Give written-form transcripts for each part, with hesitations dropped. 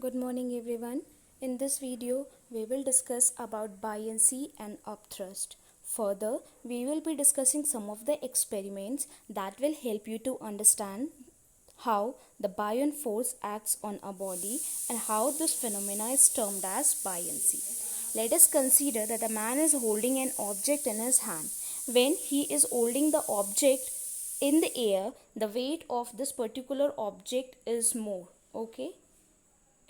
Good morning everyone. In this video, we will discuss about buoyancy and upthrust. Further, we will be discussing some of the experiments that will help you to understand how the buoyant force acts on a body and how this phenomena is termed as buoyancy. Let us consider that a man is holding an object in his hand. When he is holding the object in the air, the weight of this particular object is more. Okay?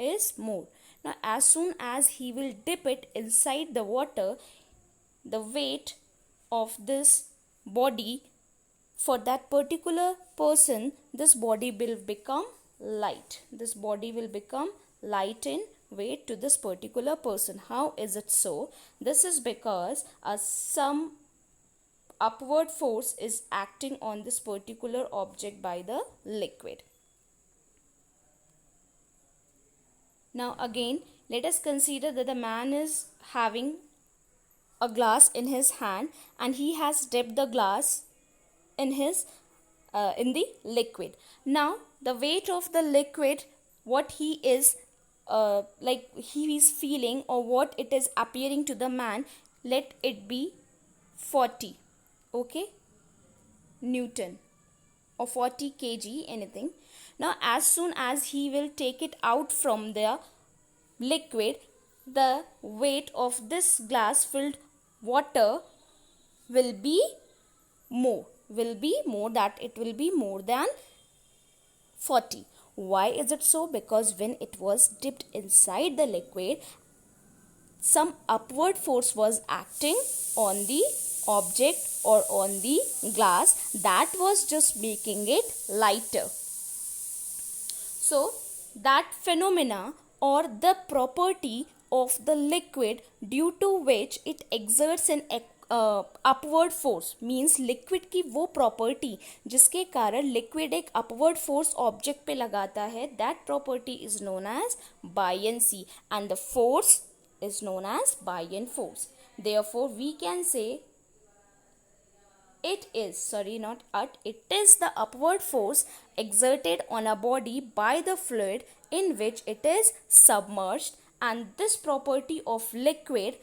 Is more. Now, as soon as he will dip it inside the water, the weight of this body for that particular person, this body will become light. This body will become light in weight to this particular person. How is it so? This is because some upward force is acting on this particular object by the liquid. Now again, let us consider that the man is having a glass in his hand and he has dipped the glass in the liquid. Now the weight of the liquid, what he is he is feeling, or what it is appearing to the man, let it be 40 Newton or 40 kg, anything. Now as soon as he will take it out from the liquid, the weight of this glass filled water will be more that it will be more than 40. Why is it so? Because when it was dipped inside the liquid, some upward force was acting on the object or on the glass that was just making it lighter. So that phenomena or the property of the liquid due to which it exerts an upward force, means liquid की वो property जिसके कारण liquid एक upward force object पे लगाता है, that property is known as buoyancy and the force is known as buoyant force. Therefore we can say it is the upward force exerted on a body by the fluid in which it is submerged, and this property of liquid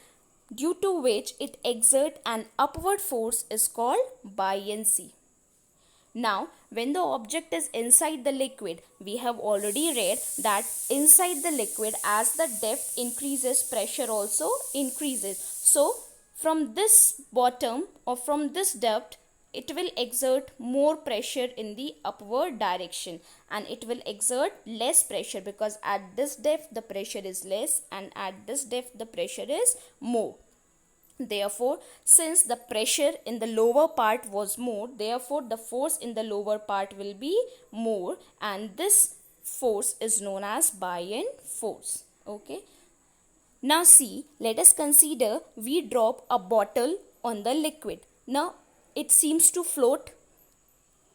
due to which it exerts an upward force is called buoyancy. Now, when the object is inside the liquid, we have already read that inside the liquid, as the depth increases, pressure also increases. So, from this bottom or from this depth, it will exert more pressure in the upward direction, and it will exert less pressure because at this depth the pressure is less and at this depth the pressure is more. Therefore, since the pressure in the lower part was more, therefore the force in the lower part will be more, and this force is known as buoyant force. Okay. Now see, let us consider we drop a bottle on the liquid. Now it seems to float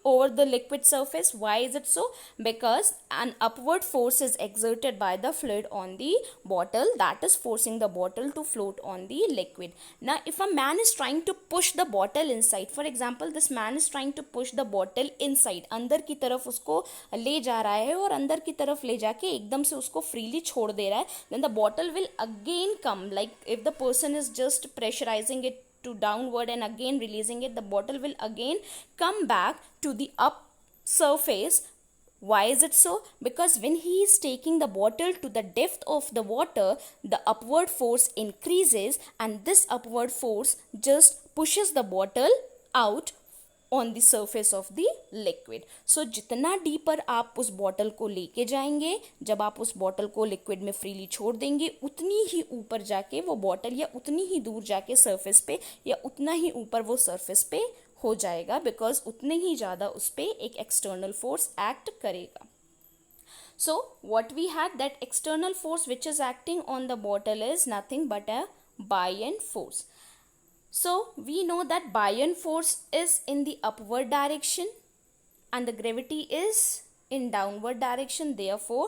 over the liquid surface. Why is it so? Because an upward force is exerted by the fluid on the bottle, that is forcing the bottle to float on the liquid. Now if a man is trying to push the bottle inside, for example this man is trying to push the bottle inside, अंदर की तरफ उसको ले जा रहा है और अंदर की तरफ ले जाके एकदम से उसको freely छोड़ दे रहा है, then the bottle will again come, like if the person is just pressurizing it to downward and again releasing it, the bottle will again come back to the up surface. Why is it so? Because when he is taking the bottle to the depth of the water, the upward force increases and this upward force just pushes the bottle out on the surface of the liquid. So जितना deeper आप उस bottle को लेके जाएंगे, जब आप उस bottle को लिक्विड में फ्रीली छोड़ देंगे, उतनी ही ऊपर जाके वो बॉटल या उतनी ही दूर जाके सरफेस पे या उतना ही ऊपर वो सरफेस पे हो जाएगा, बिकॉज उतने ही ज़्यादा उस पर एक एक्सटर्नल फोर्स एक्ट करेगा. So what we had, that external force which is acting on the bottle is nothing but a buoyant force. So we know that buoyant force is in the upward direction and the gravity is in downward direction. Therefore,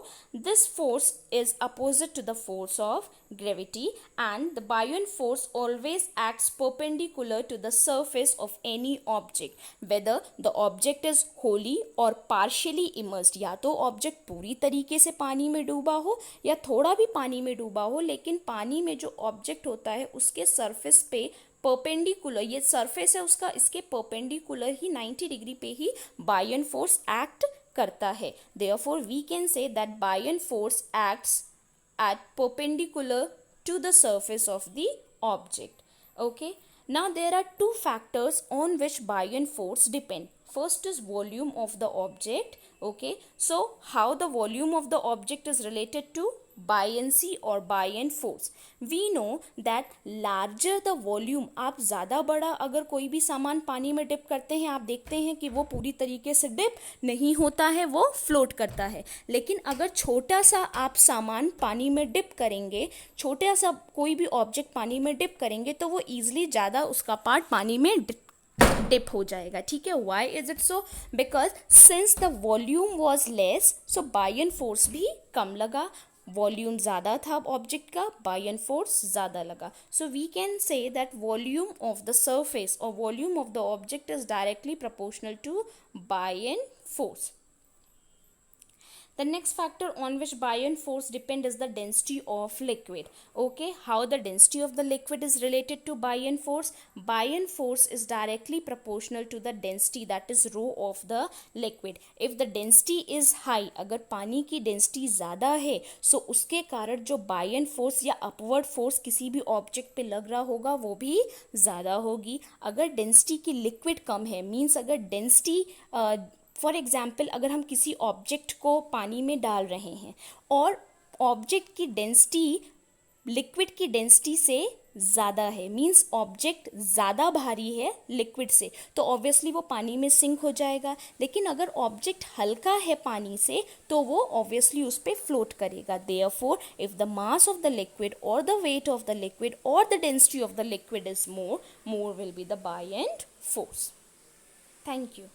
this force is opposite to the force of gravity, and the buoyant force always acts perpendicular to the surface of any object, whether the object is wholly or partially immersed. या तो object पूरी तरीके से पानी में डूबा हो या थोड़ा भी पानी में डूबा हो, लेकिन पानी में जो ऑब्जेक्ट होता है उसके सरफेस पे परपेंडिकुलर, ये सरफेस है उसका, इसके परपेंडिकुलर ही 90 डिग्री पे ही बायन फोर्स एक्ट करता है. Therefore we can say that buoyant force acts at perpendicular to the surface of the object. Okay, now there are two factors on which buoyant force depend. First is volume of the object. Okay, so how the volume of the object is related to buoyancy or buoyant force. We know that larger the volume, आप ज़्यादा बड़ा अगर कोई भी सामान पानी में dip करते हैं, आप देखते हैं कि वो पूरी तरीके से डिप नहीं होता है, वो फ्लोट करता है. लेकिन अगर छोटा सा आप सामान पानी में डिप करेंगे, छोटा सा कोई भी ऑब्जेक्ट पानी में डिप करेंगे, तो वो ईजिली ज़्यादा उसका पार्ट पानी में डिप हो जाएगा. ठीक है, why is it so? Because since the volume was less, so buoyant force भी कम लगा. वॉल्यूम ज़्यादा था ऑब्जेक्ट का, बायन फोर्स ज़्यादा लगा. So we can say that volume of the surface और volume of the object is directly proportional to buoyant force. The next factor on which buoyant force depend is the density of liquid. Okay, how the density of the liquid is related to buoyant force? Buoyant force is directly proportional to the density, that is rho of the liquid. If the density is high, अगर पानी की density ज़्यादा है, सो उसके कारण जो buoyant force या upward force किसी भी ऑब्जेक्ट पे लग रहा होगा वो भी ज़्यादा होगी. अगर डेंसिटी की लिक्विड कम है, मीन्स अगर डेंसिटी फॉर एग्जाम्पल अगर हम किसी ऑब्जेक्ट को पानी में डाल रहे हैं और ऑब्जेक्ट की डेंसिटी लिक्विड की डेंसिटी से ज़्यादा है, मीन्स ऑब्जेक्ट ज़्यादा भारी है लिक्विड से, तो ऑब्वियसली वो पानी में सिंक हो जाएगा. लेकिन अगर ऑब्जेक्ट हल्का है पानी से, तो वो ऑब्वियसली उस पर फ्लोट करेगा. Therefore if the mass of the liquid और the weight of the liquid और the density of the liquid is more will be the buoyant force. Thank you.